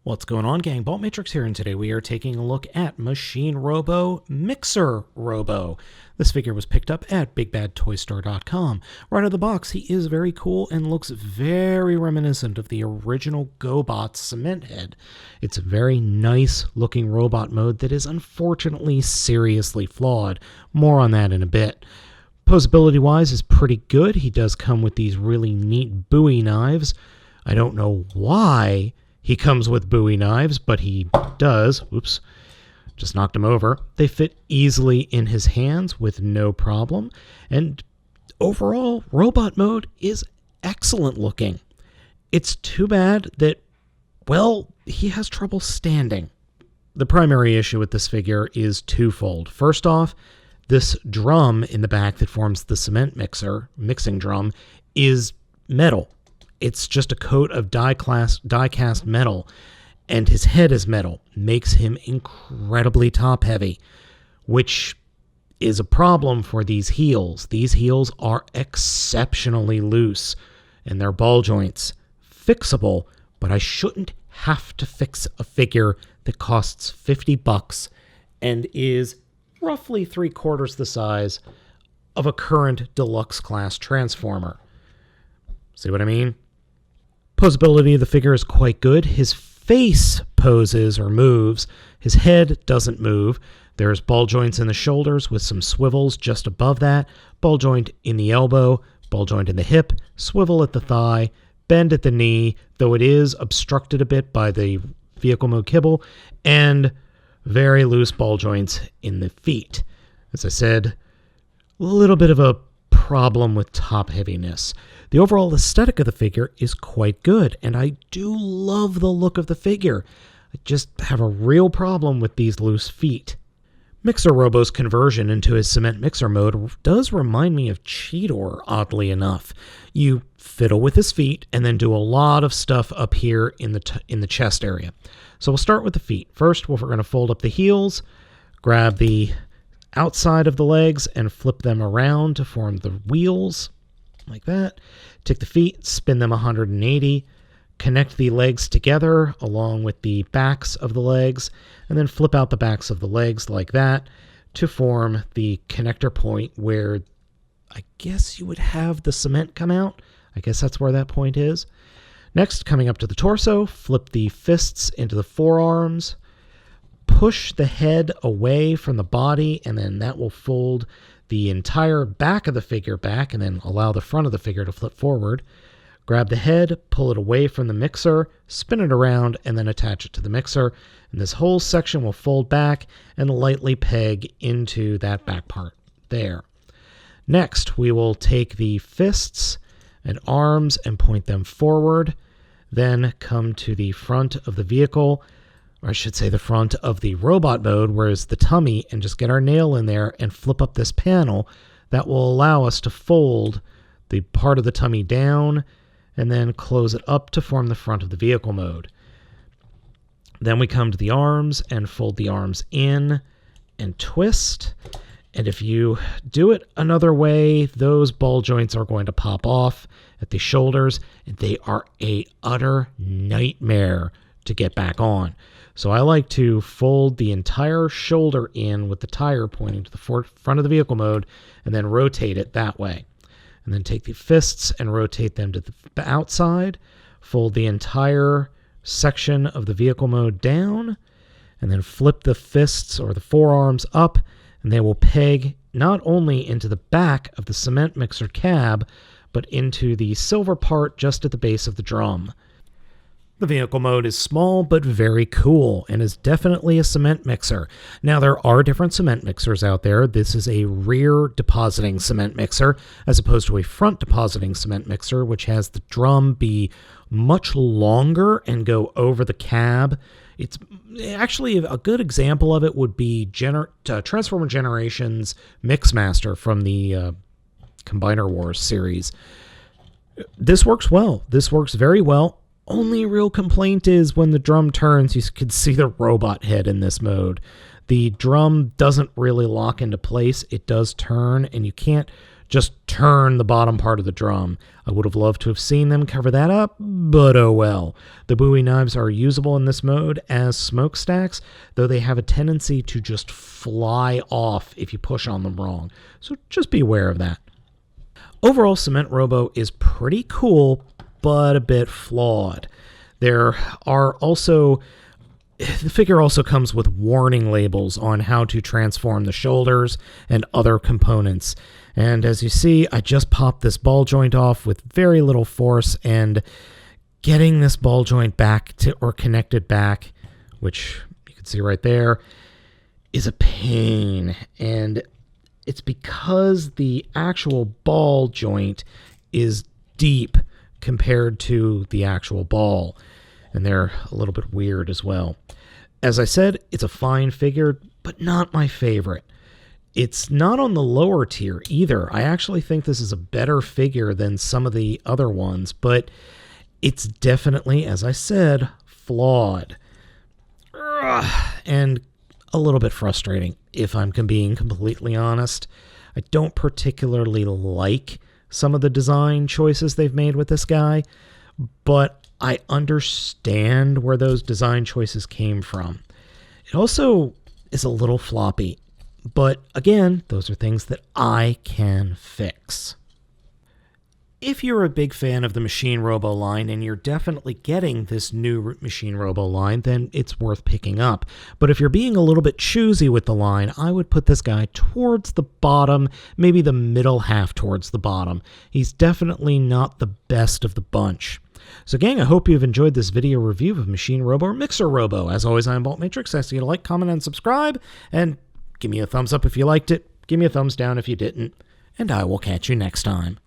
What's going on, gang? Baltmatrix here, and today we are taking a look at Machine Robo Mixer Robo. This figure was picked up at BigBadToyStore.com. Right out of the box, he is very cool and looks very reminiscent of the original GoBot cement head. It's a very nice looking robot mode that is unfortunately seriously flawed. More on that in a bit. Poseability wise is pretty good. He does come with these really neat Bowie knives. I don't know why he comes with Bowie knives, but he does. Oops, just knocked him over. They fit easily in his hands with no problem. And overall, robot mode is excellent looking. It's too bad that, well, he has trouble standing. The primary issue with this figure is twofold. First off, this drum in the back that forms the cement mixing drum, is metal. It's just a coat of die-cast metal, and his head is metal. Makes him incredibly top-heavy, which is a problem for these heels. These heels are exceptionally loose, and they're ball joints. Fixable, but I shouldn't have to fix a figure that costs $50 and is roughly 3/4 the size of a current deluxe class transformer. See what I mean? Poseability of the figure is quite good. His face poses or moves. His head doesn't move. There's ball joints in the shoulders with some swivels just above that. Ball joint in the elbow, ball joint in the hip, swivel at the thigh, bend at the knee, though it is obstructed a bit by the vehicle mode kibble, and very loose ball joints in the feet. As I said, a little bit of a problem with top heaviness. The overall aesthetic of the figure is quite good, and I do love the look of the figure. I just have a real problem with these loose feet. Mixer Robo's conversion into his cement mixer mode does remind me of Cheetor, oddly enough. You fiddle with his feet and then do a lot of stuff up here in the chest area. So we'll start with the feet. First, we're going to fold up the heels, grab the outside of the legs and flip them around to form the wheels, like that. Take the feet, spin them 180, connect the legs together along with the backs of the legs, and then flip out the backs of the legs like that to form the connector point where I guess you would have the cement come out. I guess that's where that point is. Next, coming up to the torso, flip the fists into the forearms, push the head away from the body, and then that will fold the entire back of the figure back and then allow the front of the figure to flip forward. Grab the head, pull it away from the mixer, spin it around, and then attach it to the mixer. And this whole section will fold back and lightly peg into that back part there. Next, we will take the fists and arms and point them forward, then come to the front of the vehicle, or I should say the front of the robot mode, whereas the tummy, and just get our nail in there and flip up this panel that will allow us to fold the part of the tummy down and then close it up to form the front of the vehicle mode. Then we come to the arms and fold the arms in and twist. And if you do it another way, those ball joints are going to pop off at the shoulders, and they are a utter nightmare to get back on. So I like to fold the entire shoulder in with the tire pointing to the front of the vehicle mode and then rotate it that way. And then take the fists and rotate them to the outside, fold the entire section of the vehicle mode down, and then flip the fists or the forearms up, and they will peg not only into the back of the cement mixer cab, but into the silver part just at the base of the drum. The vehicle mode is small but very cool and is definitely a cement mixer. Now, there are different cement mixers out there. This is a rear depositing cement mixer as opposed to a front depositing cement mixer, which has the drum be much longer and go over the cab. It's actually a good example of it would be Transformer Generations Mixmaster from the Combiner Wars series. This works well. This works very well. Only real complaint is when the drum turns, you can see the robot head in this mode. The drum doesn't really lock into place. It does turn, and you can't just turn the bottom part of the drum. I would have loved to have seen them cover that up, but oh well. The Bowie knives are usable in this mode as smokestacks, though they have a tendency to just fly off if you push on them wrong, so just be aware of that. Overall, Cement Robo is pretty cool, but a bit flawed. The figure also comes with warning labels on how to transform the shoulders and other components. And as you see, I just popped this ball joint off with very little force, and getting this ball joint back to or connected back, which you can see right there, is a pain. And it's because the actual ball joint is deep compared to the actual ball, and they're a little bit weird as well. As I said, it's a fine figure, but not my favorite. It's not on the lower tier either. I actually think this is a better figure than some of the other ones, but it's definitely, as I said, flawed. And a little bit frustrating, if I'm being completely honest. I don't particularly like some of the design choices they've made with this guy, but I understand where those design choices came from. It also is a little floppy, but again, those are things that I can fix. If you're a big fan of the Machine Robo line and you're definitely getting this new Machine Robo line, then it's worth picking up. But if you're being a little bit choosy with the line, I would put this guy towards the bottom, maybe the middle half towards the bottom. He's definitely not the best of the bunch. So gang, I hope you've enjoyed this video review of Machine Robo or Mixer Robo. As always, I'm Baltmatrix. I ask you to like, comment, and subscribe, and give me a thumbs up if you liked it, give me a thumbs down if you didn't, and I will catch you next time.